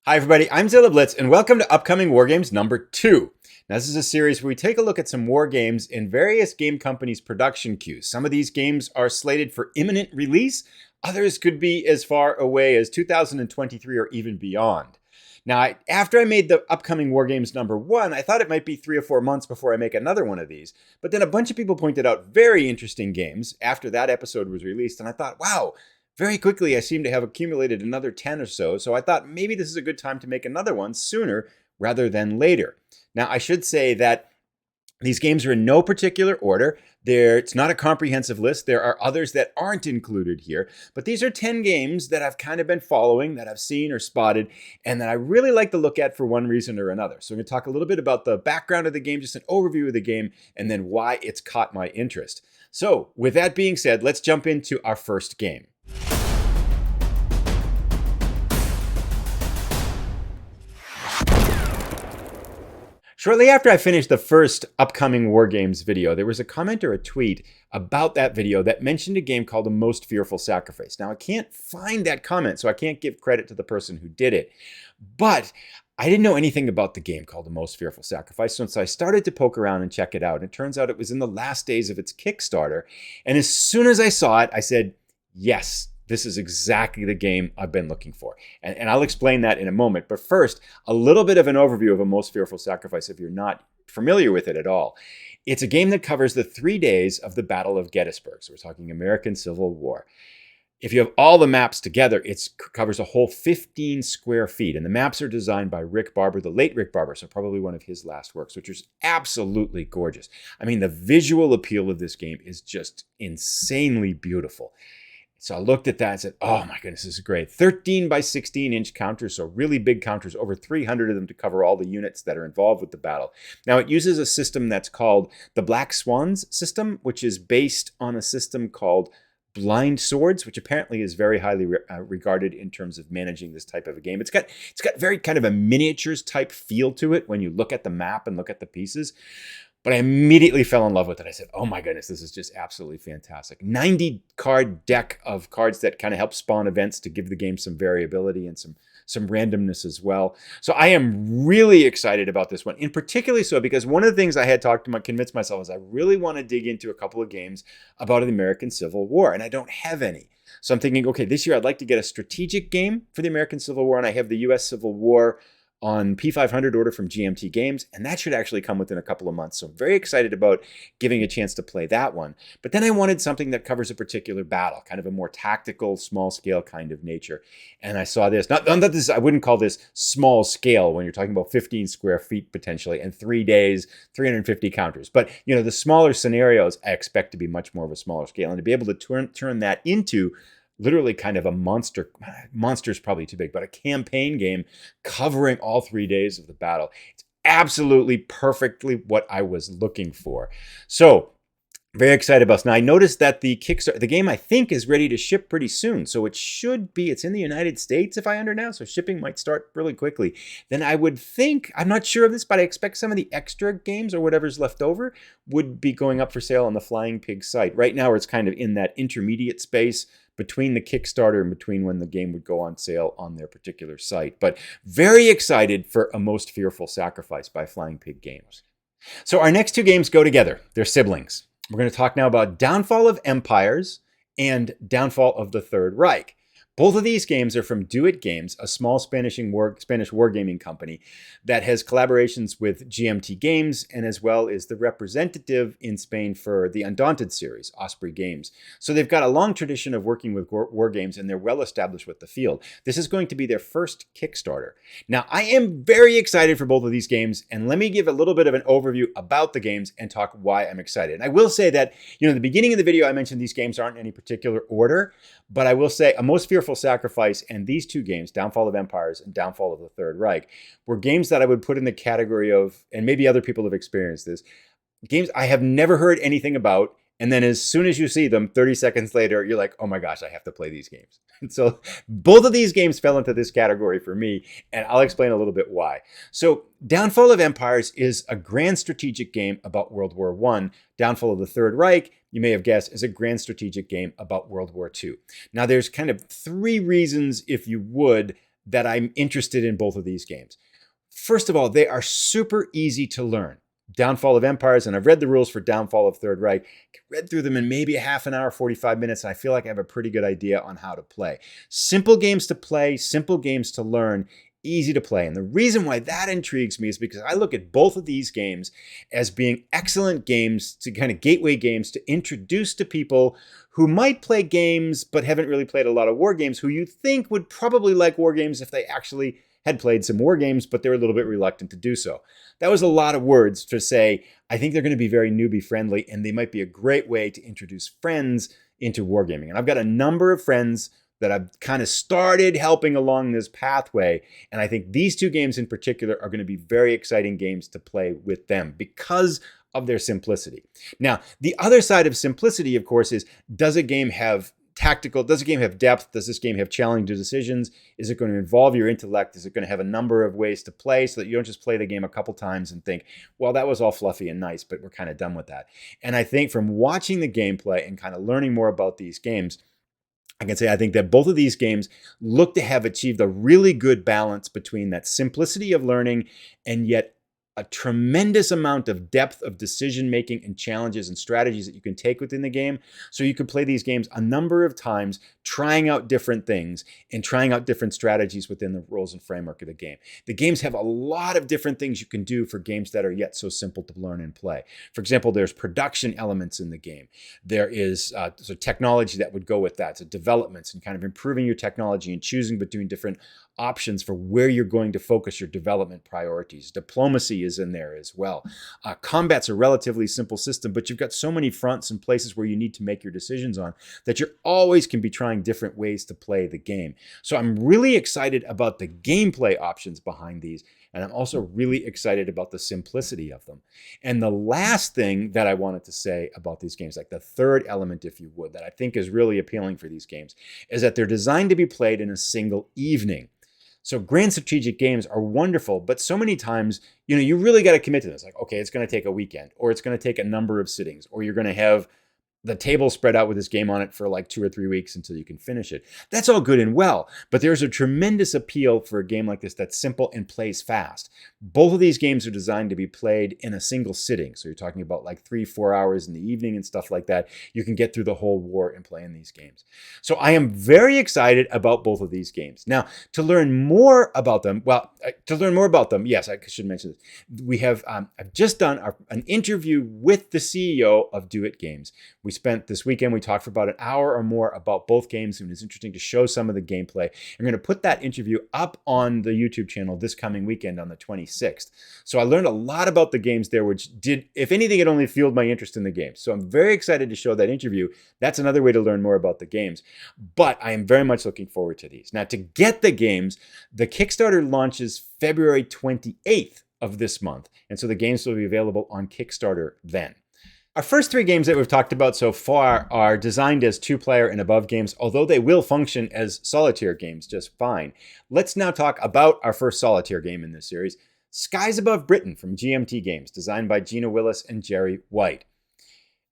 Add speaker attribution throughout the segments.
Speaker 1: Hi everybody, I'm Zilla Blitz and welcome to Upcoming Wargames number 2. Now this is a series where we take a look at some war games in various game companies' production queues. Some of these games are slated for imminent release, others could be as far away as 2023 or even beyond. Now, after I made the Upcoming Wargames number 1, I thought it might be 3 or 4 months before I make another one of these. But then a bunch of people pointed out very interesting games after that episode was released, and I thought, wow, very quickly, I seem to have accumulated another 10 or so I thought maybe this is a good time to make another one sooner rather than later. Now, I should say that these games are in no particular order. It's not a comprehensive list. There are others that aren't included here, but these are 10 games that I've kind of been following, that I've seen or spotted, and that I really like to look at for one reason or another. So I'm going to talk a little bit about the background of the game, just an overview of the game, and then why it's caught my interest. So with that being said, let's jump into our first game. Shortly after I finished the first Upcoming Wargames video, there was a comment or a tweet about that video that mentioned a game called The Most Fearful Sacrifice. Now, I can't find that comment, so I can't give credit to the person who did it. But I didn't know anything about the game called The Most Fearful Sacrifice, so I started to poke around and check it out. And it turns out it was in the last days of its Kickstarter. And as soon as I saw it, I said, yes, this is exactly the game I've been looking for. And I'll explain that in a moment. But first, a little bit of an overview of A Most Fearful Sacrifice if you're not familiar with it at all. It's a game that covers the 3 days of the Battle of Gettysburg. So we're talking American Civil War. If you have all the maps together, it covers a whole 15 square feet. And the maps are designed by Rick Barber, the late Rick Barber, so probably one of his last works, which is absolutely gorgeous. I mean, the visual appeal of this game is just insanely beautiful. So I looked at that and said, oh my goodness, this is great. 13 by 16 inch counters, so really big counters, over 300 of them to cover all the units that are involved with the battle. Now it uses a system that's called the Black Swans system, which is based on a system called Blind Swords, which apparently is very highly regarded in terms of managing this type of a game. It's got very kind of a miniatures type feel to it when you look at the map and look at the pieces. But I immediately fell in love with it. I said, oh my goodness, this is just absolutely fantastic. 90 card deck of cards that kind of help spawn events to give the game some variability and some randomness as well. So I am really excited about this one, in particularly so because one of the things I had convinced myself is I really want to dig into a couple of games about the American Civil War, and I don't have any. So I'm thinking, okay, this year I'd like to get a strategic game for the American Civil War, and I have the U.S. Civil War on P500 order from GMT Games, and that should actually come within a couple of months. So I'm very excited about giving a chance to play that one. But then I wanted something that covers a particular battle, kind of a more tactical, small scale kind of nature. And I saw this, not that this, I wouldn't call this small scale when you're talking about 15 square feet potentially, and 3 days, 350 counters. But you know, the smaller scenarios I expect to be much more of a smaller scale, and to be able to turn that into literally kind of a monster is probably too big, but a campaign game covering all 3 days of the battle. It's absolutely perfectly what I was looking for. So very excited about this. Now I noticed that the game I think is ready to ship pretty soon. So it's in the United States if I under now. So shipping might start really quickly. Then I would think, I'm not sure of this, but I expect some of the extra games or whatever's left over would be going up for sale on the Flying Pig site. Right now it's kind of in that intermediate space between the Kickstarter and between when the game would go on sale on their particular site. But very excited for A Most Fearful Sacrifice by Flying Pig Games. So our next 2 games go together. They're siblings. We're going to talk now about Downfall of Empires and Downfall of the Third Reich. Both of these games are from Do It Games, a small Spanish wargaming company that has collaborations with GMT Games and as well as the representative in Spain for the Undaunted series, Osprey Games. So they've got a long tradition of working with war games and they're well established with the field. This is going to be their first Kickstarter. Now, I am very excited for both of these games, and let me give a little bit of an overview about the games and talk why I'm excited. And I will say that, in the beginning of the video, I mentioned these games aren't in any particular order, but I will say A Most Fearful Sacrifice and these 2 games, Downfall of Empires and Downfall of the Third Reich, were games that I would put in the category of, and maybe other people have experienced this, games I have never heard anything about, and then as soon as you see them, 30 seconds later, you're like, oh my gosh, I have to play these games. And so both of these games fell into this category for me, and I'll explain a little bit why. So Downfall of Empires is a grand strategic game about World War I. Downfall of the Third Reich, you may have guessed, is a grand strategic game about World War II. Now there's kind of 3 reasons, if you would, that I'm interested in both of these games. First of all, they are super easy to learn. Downfall of Empires, and I've read the rules for Downfall of Third Reich. I read through them in maybe a half an hour, 45 minutes, and I feel like I have a pretty good idea on how to play. Simple games to play, simple games to learn, easy to play. And the reason why that intrigues me is because I look at both of these games as being excellent games, to kind of gateway games to introduce to people who might play games but haven't really played a lot of war games, who you think would probably like war games if they actually had played some war games, but they're a little bit reluctant to do so. That was a lot of words to say. I think they're going to be very newbie friendly, and they might be a great way to introduce friends into wargaming. And I've got a number of friends that I've kind of started helping along this pathway. And I think these two games in particular are going to be very exciting games to play with them because of their simplicity. Now, the other side of simplicity, of course, is does a game have tactical? Does a game have depth? Does this game have challenging decisions? Is it going to involve your intellect? Is it going to have a number of ways to play so that you don't just play the game a couple times and think, well, that was all fluffy and nice, but we're kind of done with that. And I think from watching the gameplay and kind of learning more about these games, I can say I think that both of these games look to have achieved a really good balance between that simplicity of learning and yet a tremendous amount of depth of decision making and challenges and strategies that you can take within the game. So you can play these games a number of times, trying out different things and trying out different strategies within the rules and framework of the game. The games have a lot of different things you can do for games that are yet so simple to learn and play. For example, there's production elements in the game. There is so technology that would go with that. So developments and kind of improving your technology and choosing between different options for where you're going to focus your development priorities. Diplomacy is in there as well. Combat's a relatively simple system, but you've got so many fronts and places where you need to make your decisions on that you always can be trying different ways to play the game. So I'm really excited about the gameplay options behind these, and I'm also really excited about the simplicity of them. And the last thing that I wanted to say about these games, like the third element, if you would, that I think is really appealing for these games, is that they're designed to be played in a single evening. So grand strategic games are wonderful, but so many times, you really got to commit to this. Like, okay, it's going to take a weekend, or it's going to take a number of sittings, or you're going to have the table spread out with this game on it for like 2 or 3 weeks until you can finish it. That's all good and well, but there's a tremendous appeal for a game like this that's simple and plays fast. Both of these games are designed to be played in a single sitting. So you're talking about like 3-4 hours in the evening and stuff like that. You can get through the whole war and play in these games. So I am very excited about both of these games. Now, to learn more about them, yes, I should mention this. We have, I've just done an interview with the CEO of Do It Games. We spent this weekend, we talked for about an hour or more about both games, and it's interesting to show some of the gameplay. I'm going to put that interview up on the YouTube channel this coming weekend on the 26th. So I learned a lot about the games there, which did, if anything, it only fueled my interest in the game. So I'm very excited to show that interview. That's another way to learn more about the games. But I am very much looking forward to these. Now, to get the games, the Kickstarter launches February 28th of this month. And so the games will be available on Kickstarter then. Our first 3 games that we've talked about so far are designed as 2-player and above games, although they will function as solitaire games just fine. Let's now talk about our first solitaire game in this series, Skies Above Britain from GMT Games, designed by Gina Willis and Jerry White.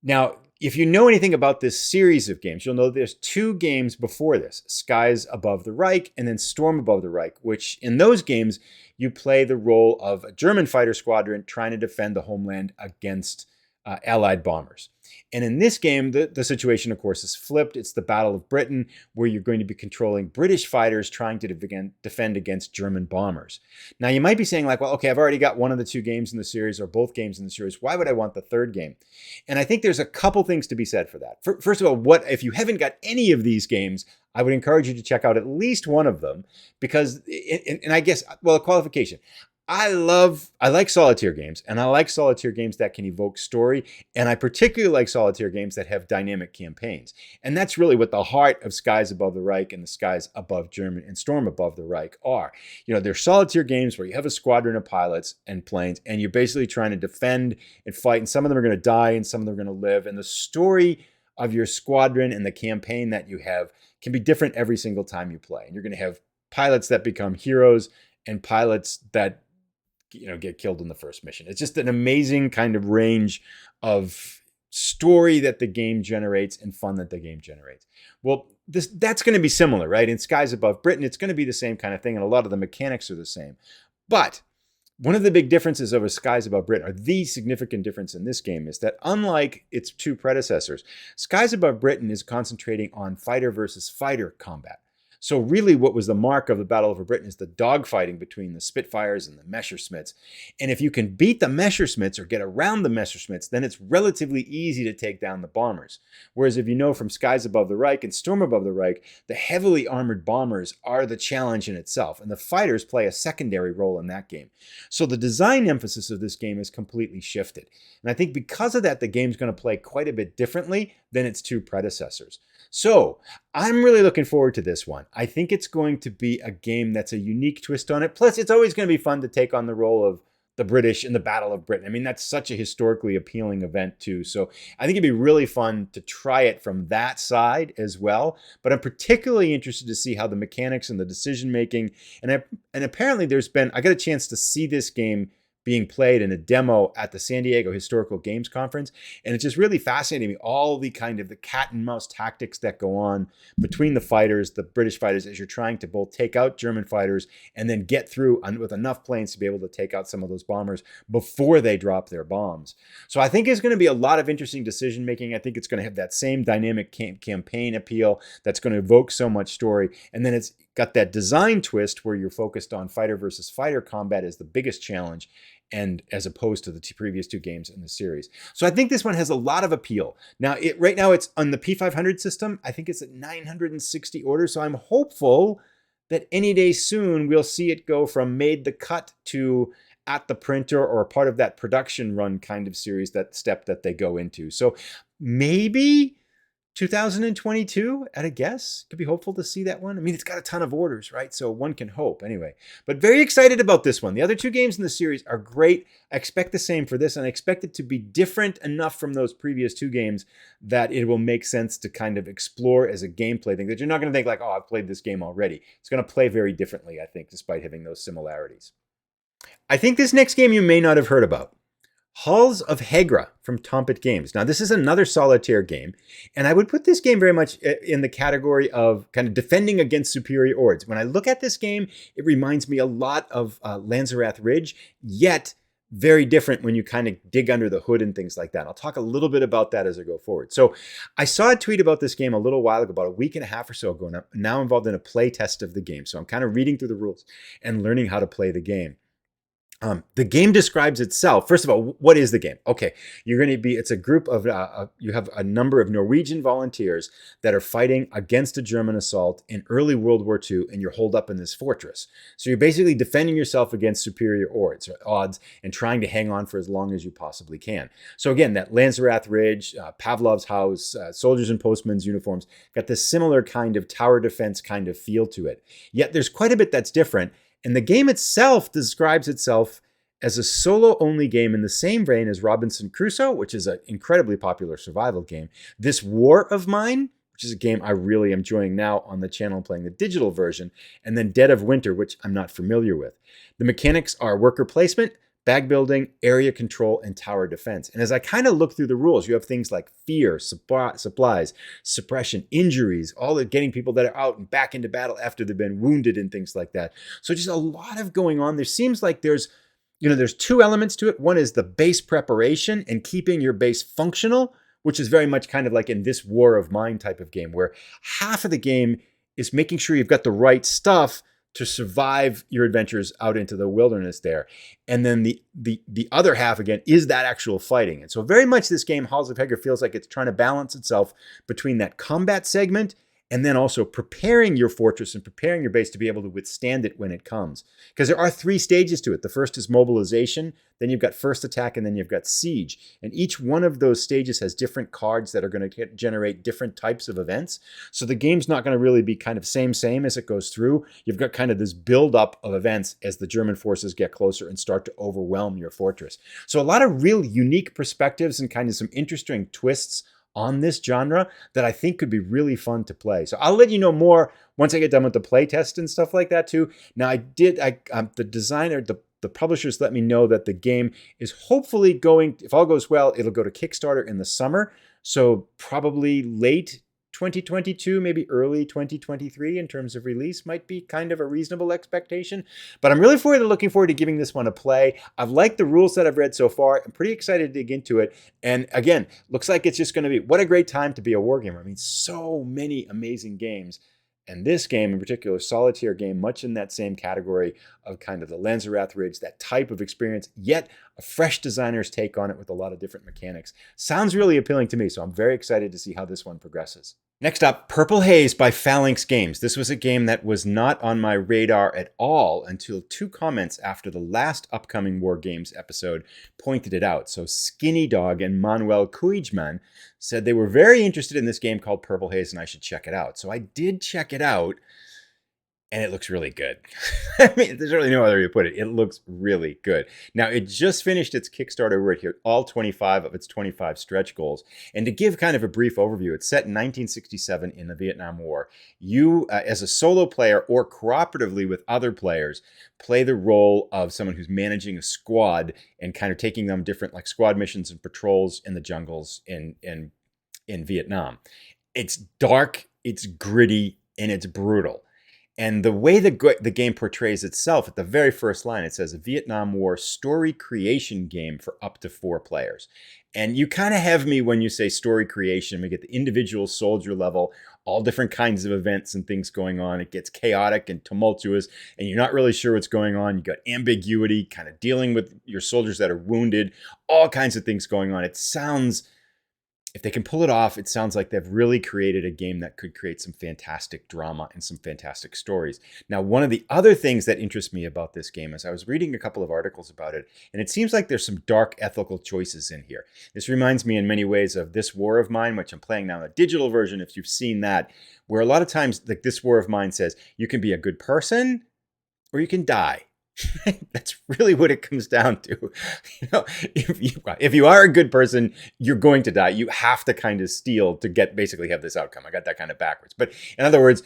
Speaker 1: Now, if you know anything about this series of games, you'll know there's 2 games before this, Skies Above the Reich and then Storm Above the Reich, which in those games, you play the role of a German fighter squadron trying to defend the homeland against Allied bombers. And in this game, the situation, of course, is flipped. It's the Battle of Britain, where you're going to be controlling British fighters trying to defend against German bombers. Now, you might be saying like, well, okay, I've already got one of the 2 games in the series or both games in the series. Why would I want the third game? And I think there's a couple things to be said for that. First of all, if you haven't got any of these games, I would encourage you to check out at least one of them because, and I guess, well, a qualification. I like solitaire games, and I like solitaire games that can evoke story, and I particularly like solitaire games that have dynamic campaigns. And that's really what the heart of Skies Above the Reich and the Skies Above German and Storm Above the Reich are. They're solitaire games where you have a squadron of pilots and planes, and you're basically trying to defend and fight, and some of them are going to die, and some of them are going to live. And the story of your squadron and the campaign that you have can be different every single time you play. And you're going to have pilots that become heroes and pilots that get killed in the first mission. It's just an amazing kind of range of story that the game generates and fun that the game generates. Well, that's going to be similar, right? In Skies Above Britain, it's going to be the same kind of thing, and a lot of the mechanics are the same. But one of the big differences over Skies Above Britain, or the significant difference in this game, is that unlike its two predecessors, Skies Above Britain is concentrating on fighter versus fighter combat. So really what was the mark of the Battle over Britain is the dogfighting between the Spitfires and the Messerschmitts. And if you can beat the Messerschmitts or get around the Messerschmitts, then it's relatively easy to take down the bombers. Whereas if you know from Skies Above the Reich and Storm Above the Reich, the heavily armored bombers are the challenge in itself, and the fighters play a secondary role in that game. So the design emphasis of this game is completely shifted. And I think because of that, the game's going to play quite a bit differently than its two predecessors. So I'm really looking forward to this one. I think it's going to be a game that's a unique twist on it. Plus, it's always going to be fun to take on the role of the British in the Battle of Britain. I mean, that's such a historically appealing event too. So I think it'd be really fun to try it from that side as well. But I'm particularly interested to see how the mechanics and the decision making, and apparently I got a chance to see this game being played in a demo at the San Diego Historical Games Conference. And it's just really fascinating me, all the kind of the cat and mouse tactics that go on between the fighters, the British fighters, as you're trying to both take out German fighters and then get through with enough planes to be able to take out some of those bombers before they drop their bombs. So I think it's going to be a lot of interesting decision making. I think it's going to have that same dynamic campaign appeal that's going to evoke so much story. And then it's got that design twist where you're focused on fighter versus fighter combat as the biggest challenge, and as opposed to the previous two games in the series. So I think this one has a lot of appeal. Now, right now it's on the P500 system. I think it's at 960 orders. So I'm hopeful that any day soon we'll see it go from made the cut to at the printer or part of that production run kind of series, that step that they go into. So maybe 2022 at a guess. Could be hopeful to see that one. I mean, it's got a ton of orders, right? So one can hope anyway. But very excited about this one. The other two games in the series are great. I expect the same for this, and I expect it to be different enough from those previous two games that it will make sense to kind of explore as a gameplay thing, that you're not going to think like, oh, I've played this game already. It's going to play very differently, I think, despite having those similarities. I think this next game you may not have heard about. Halls of Hegra from Tompet Games. Now, this is another solitaire game, and I would put this game very much in the category of kind of defending against superior odds. When I look at this game, it reminds me a lot of Lanzerath Ridge, yet very different when you kind of dig under the hood and things like that. I'll talk a little bit about that as I go forward. So I saw a tweet about this game a little while ago, about a week and a half or so ago, and I'm now involved in a play test of the game. So I'm kind of reading through the rules and learning how to play the game. The game describes itself. First of all, what is the game? Okay, it's a group of, you have a number of Norwegian volunteers that are fighting against a German assault in early World War II, and you're holed up in this fortress. So you're basically defending yourself against superior odds and trying to hang on for as long as you possibly can. So again, that Lanzerath Ridge, Pavlov's house, soldiers in postmen's uniforms, got this similar kind of tower defense kind of feel to it. Yet there's quite a bit that's different. And the game itself describes itself as a solo-only game in the same vein as Robinson Crusoe, which is an incredibly popular survival game. This War of Mine, which is a game I really am enjoying now on the channel playing the digital version, and then Dead of Winter, which I'm not familiar with. The mechanics are worker placement, bag building, area control, and tower defense. And as I kind of look through the rules, you have things like fear, supplies, suppression, injuries, all the getting people that are out and back into battle after they've been wounded and things like that. So just a lot of going on. There seems like there's two elements to it. One is the base preparation and keeping your base functional, which is very much kind of like in this War of Mine type of game, where half of the game is making sure you've got the right stuff to survive your adventures out into the wilderness there. And then the other half, again, is that actual fighting. And so very much this game, Halls of Hegra, feels like it's trying to balance itself between that combat segment and then also preparing your fortress and preparing your base to be able to withstand it when it comes. Because there are 3 stages to it. The first is mobilization, then you've got first attack, and then you've got siege. And each one of those stages has different cards that are going to generate different types of events. So the game's not going to really be kind of same as it goes through. You've got kind of this buildup of events as the German forces get closer and start to overwhelm your fortress. So a lot of real unique perspectives and kind of some interesting twists on this genre that I think could be really fun to play. So I'll let you know more once I get done with the play test and stuff like that too. Now the publishers let me know that the game is hopefully going, if all goes well, it'll go to Kickstarter in the summer. So probably late 2022, maybe early 2023 in terms of release might be kind of a reasonable expectation. But I'm really looking forward to giving this one a play. I've liked the rules that I've read so far. I'm pretty excited to dig into it. And again, looks like it's just going to be, what a great time to be a wargamer. I mean, so many amazing games. And this game in particular, solitaire game, much in that same category of kind of the Lanzerath Ridge, that type of experience, yet a fresh designer's take on it with a lot of different mechanics. Sounds really appealing to me, so I'm very excited to see how this one progresses. Next up, Purple Haze by Phalanx Games. This was a game that was not on my radar at all until 2 comments after the last upcoming War Games episode pointed it out. So Skinny Dog and Manuel Cuijman said they were very interested in this game called Purple Haze and I should check it out. So I did check it out. And it looks really good. I mean, there's really no other way to put it. It looks really good. Now, it just finished its Kickstarter. We're here, all 25 of its 25 stretch goals. And to give kind of a brief overview, it's set in 1967 in the Vietnam War. You, as a solo player or cooperatively with other players, play the role of someone who's managing a squad and kind of taking them different, like squad missions and patrols in the jungles in Vietnam. It's dark, it's gritty, and it's brutal. And the way the game portrays itself, at the very first line, it says a Vietnam War story creation game for up to 4 players. And you kind of have me when you say story creation. We get the individual soldier level, all different kinds of events and things going on. It gets chaotic and tumultuous, and you're not really sure what's going on. You got ambiguity, kind of dealing with your soldiers that are wounded, all kinds of things going on. It sounds... If they can pull it off, it sounds like they've really created a game that could create some fantastic drama and some fantastic stories. Now, one of the other things that interests me about this game is I was reading a couple of articles about it, and it seems like there's some dark ethical choices in here. This reminds me in many ways of This War of Mine, which I'm playing now in a digital version, if you've seen that, where a lot of times like This War of Mine says you can be a good person or you can die. That's really what it comes down to. You know, if you are a good person, you're going to die. You have to kind of steal to basically have this outcome. I got that kind of backwards. But in other words,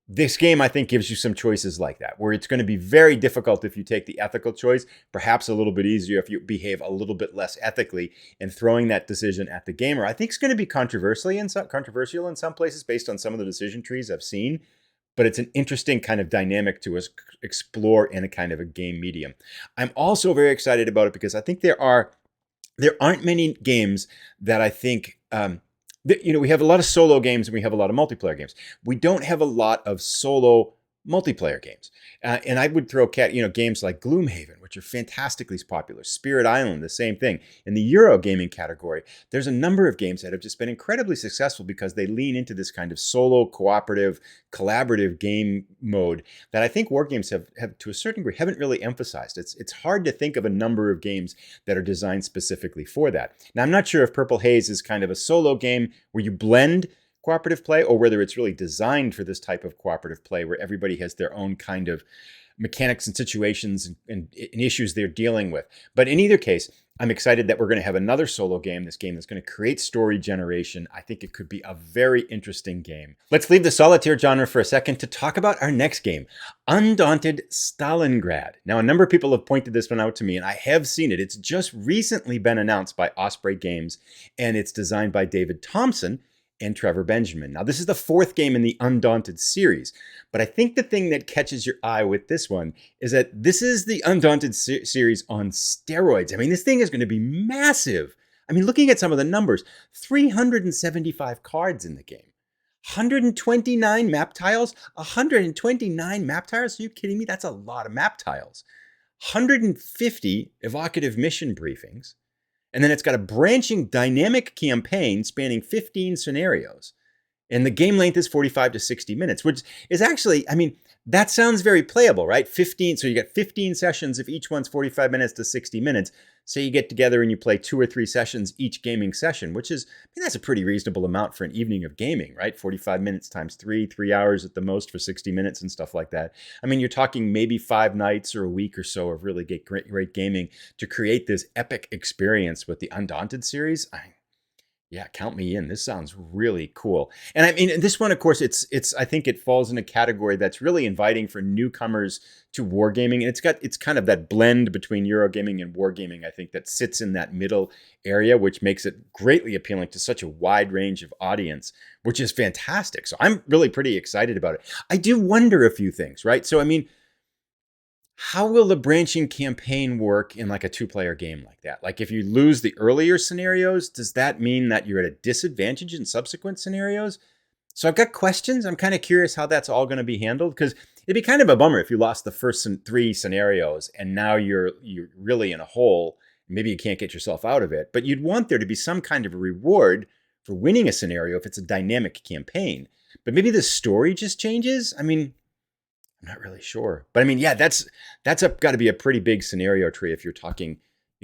Speaker 1: this game, I think, gives you some choices like that, where it's going to be very difficult if you take the ethical choice, perhaps a little bit easier if you behave a little bit less ethically, and throwing that decision at the gamer, I think is going to be controversial in some places based on some of the decision trees I've seen. But it's an interesting kind of dynamic to us explore in a kind of a game medium. I'm also very excited about it because I think there aren't many games that I think, we have a lot of solo games and we have a lot of multiplayer games. We don't have a lot of solo multiplayer games. And I would throw games like Gloomhaven, which are fantastically popular. Spirit Island, the same thing. In the Euro gaming category, there's a number of games that have just been incredibly successful because they lean into this kind of solo, cooperative, collaborative game mode that I think Wargames have to a certain degree, haven't really emphasized. It's hard to think of a number of games that are designed specifically for that. Now, I'm not sure if Purple Haze is kind of a solo game where you blend cooperative play, or whether it's really designed for this type of cooperative play where everybody has their own kind of mechanics and situations and issues they're dealing with. But in either case, I'm excited that we're going to have another solo game, this game that's going to create story generation. I think it could be a very interesting game. Let's leave the solitaire genre for a second to talk about our next game, Undaunted Stalingrad. Now, a number of people have pointed this one out to me, and I have seen it. It's just recently been announced by Osprey Games, and it's designed by David Thompson and Trevor Benjamin. Now, this is the 4th game in the Undaunted series, but I think the thing that catches your eye with this one is that this is the Undaunted series on steroids. I mean, this thing is going to be massive. I mean, looking at some of the numbers, 375 cards in the game, 129 map tiles, 129 map tiles. Are you kidding me? That's a lot of map tiles. 150 evocative mission briefings. And then it's got a branching dynamic campaign spanning 15 scenarios. And the game length is 45 to 60 minutes, which is actually, I mean, that sounds very playable, right? 15, so you get 15 sessions if each one's 45 minutes to 60 minutes. Say you get together and you play 2 or 3 sessions each gaming session, which is, I mean, that's a pretty reasonable amount for an evening of gaming, right? 45 minutes times 3 hours at the most for 60 minutes and stuff like that. I mean, you're talking maybe 5 nights or a week or so of really great gaming to create this epic experience with the Undaunted series. Yeah, count me in. This sounds really cool. And I mean, this one, of course, it's I think it falls in a category that's really inviting for newcomers to wargaming. And it's kind of that blend between Eurogaming and wargaming, I think, that sits in that middle area, which makes it greatly appealing to such a wide range of audience, which is fantastic. So I'm really pretty excited about it. I do wonder a few things, right? So I mean, how will the branching campaign work in like a two-player game like that? Like if you lose the earlier scenarios, does that mean that you're at a disadvantage in subsequent scenarios? So I've got questions. I'm kind of curious how that's all going to be handled, because it'd be kind of a bummer if you lost the first three scenarios and now you're really in a hole. Maybe you can't get yourself out of it, but you'd want there to be some kind of a reward for winning a scenario if it's a dynamic campaign. But maybe the story just changes. I mean, I'm not really sure, but I mean, yeah, that's got to be a pretty big scenario tree if you're talking,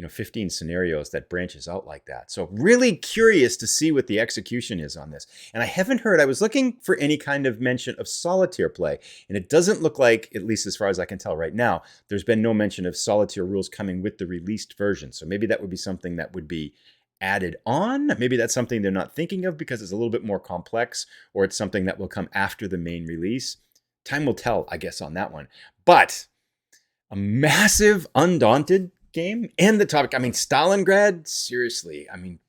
Speaker 1: 15 scenarios that branches out like that. So really curious to see what the execution is on this. And I haven't heard, I was looking for any kind of mention of solitaire play, and it doesn't look like, at least as far as I can tell right now, there's been no mention of solitaire rules coming with the released version. So maybe that would be something that would be added on. Maybe that's something they're not thinking of because it's a little bit more complex, or it's something that will come after the main release. Time will tell, I guess, on that one. But a massive Undaunted game and the topic. I mean, Stalingrad, seriously. I mean,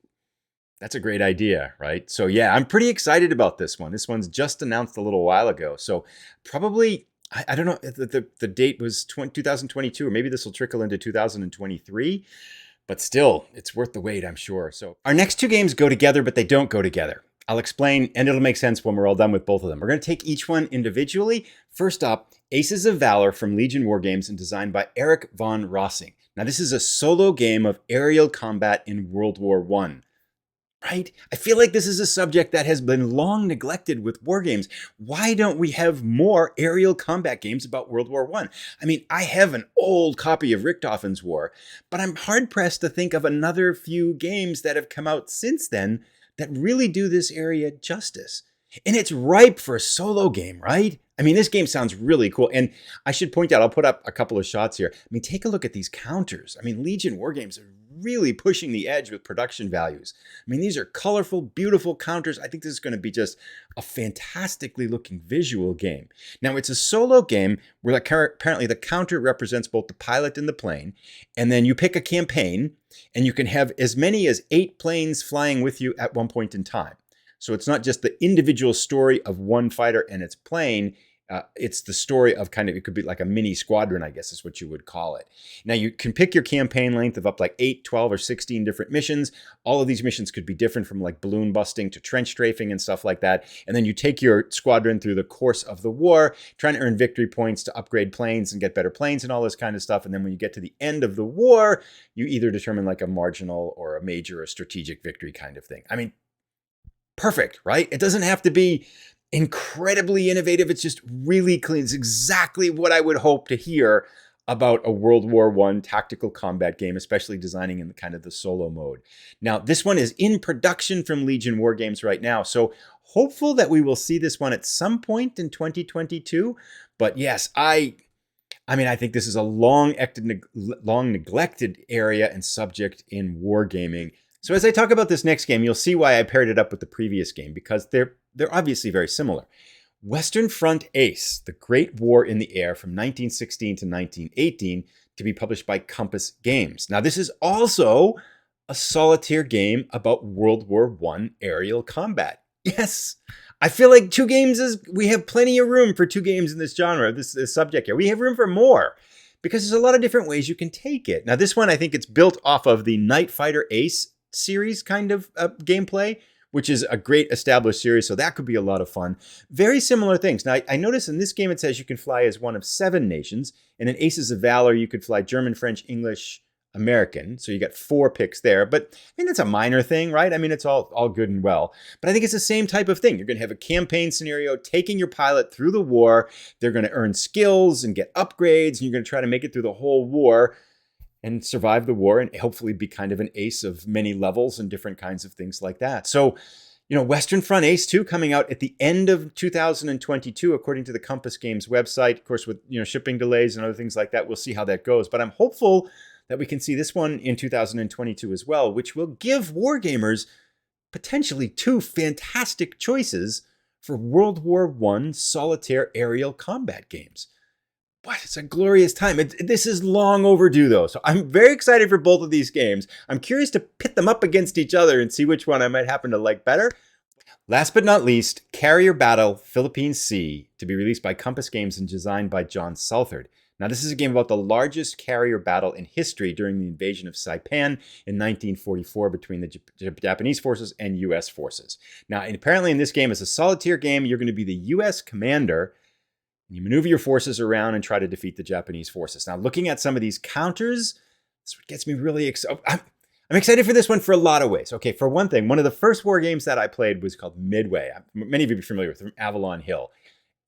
Speaker 1: that's a great idea, right? So yeah, I'm pretty excited about this one. This one's just announced a little while ago. So probably, I don't know, the date was 2022, or maybe this will trickle into 2023. But still, it's worth the wait, I'm sure. So our next two games go together, but they don't go together. I'll explain, and it'll make sense when we're all done with both of them. We're going to take each one individually. First up, Aces of Valor from Legion Wargames and designed by Eric von Rossing. Now, this is a solo game of aerial combat in World War I. Right? I feel like this is a subject that has been long neglected with wargames. Why don't we have more aerial combat games about World War I? I mean, I have an old copy of Richthofen's War, but I'm hard-pressed to think of another few games that have come out since then that really do this area justice. And it's ripe for a solo game, right? I mean, this game sounds really cool. And I should point out, I'll put up a couple of shots here. I mean, take a look at these counters. I mean, Legion Wargames are really pushing the edge with production values. I mean, these are colorful, beautiful counters. I think this is going to be just a fantastically looking visual game. Now, it's a solo game where apparently the counter represents both the pilot and the plane. And then you pick a campaign, and you can have as many as 8 planes flying with you at one point in time. So it's not just the individual story of one fighter and its plane. It's the story of kind of, it could be like a mini squadron, I guess is what you would call it. Now you can pick your campaign length of up like 8, 12, or 16 different missions. All of these missions could be different, from like balloon busting to trench strafing and stuff like that. And then you take your squadron through the course of the war, trying to earn victory points to upgrade planes and get better planes and all this kind of stuff. And then when you get to the end of the war, you either determine like a marginal or a major or strategic victory kind of thing. I mean, perfect, right? It doesn't have to be incredibly innovative. It's just really clean. It's exactly what I would hope to hear about a World War I tactical combat game, especially designing in kind of the solo mode. Now, this one is in production from Legion Wargames right now, so hopeful that we will see this one at some point in 2022. But yes, I think this is a long neglected area and subject in wargaming. So as I talk about this next game, you'll see why I paired it up with the previous game, because they're obviously very similar. Western Front Ace, The Great War in the Air from 1916 to 1918, to be published by Compass Games. Now, this is also a solitaire game about World War I aerial combat. Yes, I feel like we have plenty of room for 2 games in this genre, this subject here. We have room for more, because there's a lot of different ways you can take it. Now, this one, I think it's built off of the Night Fighter Ace series kind of gameplay, which is a great established series, so that could be a lot of fun. Very similar things. Now, I notice in this game it says you can fly as one of 7 nations, and in Aces of Valor you could fly German, French, English, American, so you got 4 picks there. But I mean, that's a minor thing, right? I mean, it's all good and well. But I think it's the same type of thing. You're going to have a campaign scenario, taking your pilot through the war. They're going to earn skills and get upgrades, and you're going to try to make it through the whole war and survive the war, and hopefully be kind of an ace of many levels and different kinds of things like that. So, Western Front Ace 2 coming out at the end of 2022, according to the Compass Games website. Of course, with shipping delays and other things like that, we'll see how that goes. But I'm hopeful that we can see this one in 2022 as well, which will give wargamers potentially two fantastic choices for World War I solitaire aerial combat games. What? It's a glorious time. This is long overdue, though. So I'm very excited for both of these games. I'm curious to pit them up against each other and see which one I might happen to like better. Last but not least, Carrier Battle Philippine Sea, to be released by Compass Games and designed by John Southard. Now, this is a game about the largest carrier battle in history during the invasion of Saipan in 1944 between the Japanese forces and U.S. forces. Now, apparently in this game, it's a solitaire game. You're going to be the U.S. commander. You maneuver your forces around and try to defeat the Japanese forces. Now, looking at some of these counters, this is what gets me really excited. I'm excited for this one for a lot of ways. Okay, for one thing, one of the first war games that I played was called Midway. Many of you will be familiar with it, from Avalon Hill.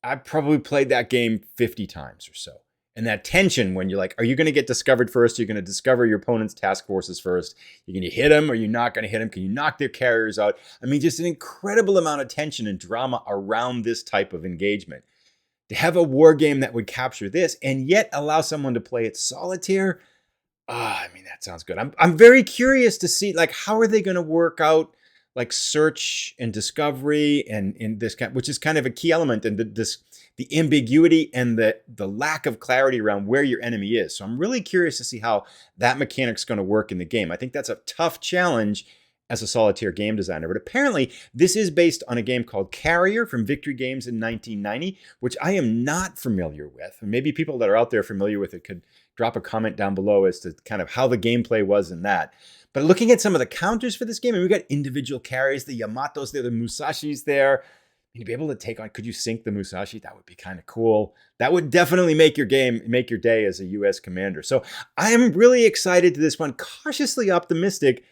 Speaker 1: I probably played that game 50 times or so. And that tension when you're like, are you going to get discovered first? You're going to discover your opponent's task forces first. You're going to hit them or you're not going to hit them. Can you knock their carriers out? I mean, just an incredible amount of tension and drama around this type of engagement. To have a war game that would capture this and yet allow someone to play it solitaire, I mean, that sounds good. I'm very curious to see, like, how are they going to work out, like, search and discovery and in this kind, which is kind of a key element in the ambiguity and the lack of clarity around where your enemy is. So I'm really curious to see how that mechanic's going to work in the game. I think that's a tough challenge as a solitaire game designer. But apparently, this is based on a game called Carrier from Victory Games in 1990, which I am not familiar with. And maybe people that are out there familiar with it could drop a comment down below as to kind of how the gameplay was in that. But looking at some of the counters for this game, and we've got individual carriers, the Yamatos there, the Musashis there. To be able to take on, could you sink the Musashi? That would be kind of cool. That would definitely make your day as a U.S. commander. So I am really excited to this one, cautiously optimistic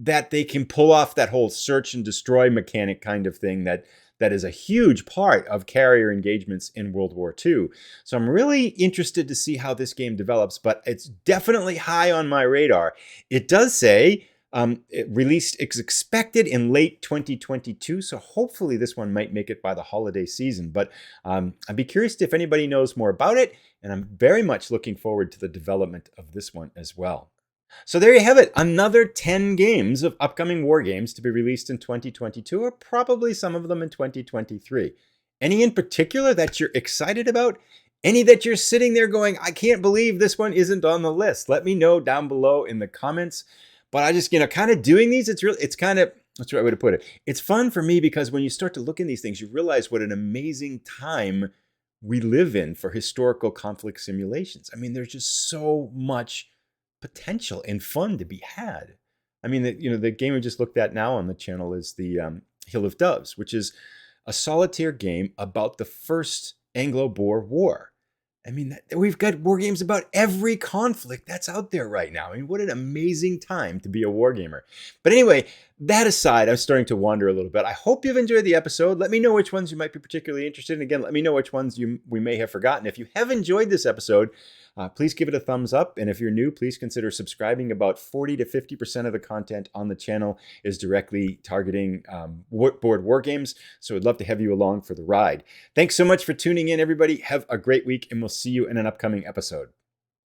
Speaker 1: that they can pull off that whole search and destroy mechanic kind of thing that is a huge part of carrier engagements in World War II. So I'm really interested to see how this game develops, but it's definitely high on my radar. It does say it's expected in late 2022, so hopefully this one might make it by the holiday season. But I'd be curious if anybody knows more about it, and I'm very much looking forward to the development of this one as well. So there you have it, another 10 games of upcoming war games to be released in 2022, or probably some of them in 2023. Any in particular that you're excited about? Any that you're sitting there going, I can't believe this one isn't on the list? Let me know down below in the comments. But I just, kind of doing these, it's kind of, that's the right way to put it. It's fun for me because when you start to look in these things, you realize what an amazing time we live in for historical conflict simulations. I mean, there's just so much potential and fun to be had. I mean, the game we just looked at now on the channel is the Hill of Doves, which is a solitaire game about the first Anglo-Boer War. I mean, we've got war games about every conflict that's out there right now. I mean, what an amazing time to be a wargamer. But anyway, that aside, I'm starting to wander a little bit. I hope you've enjoyed the episode. Let me know which ones you might be particularly interested in. Again, let me know which ones we may have forgotten. If you have enjoyed this episode, please give it a thumbs up. And if you're new, please consider subscribing. About 40 to 50% of the content on the channel is directly targeting board war games. So I'd love to have you along for the ride. Thanks so much for tuning in, everybody. Have a great week, and we'll see you in an upcoming episode.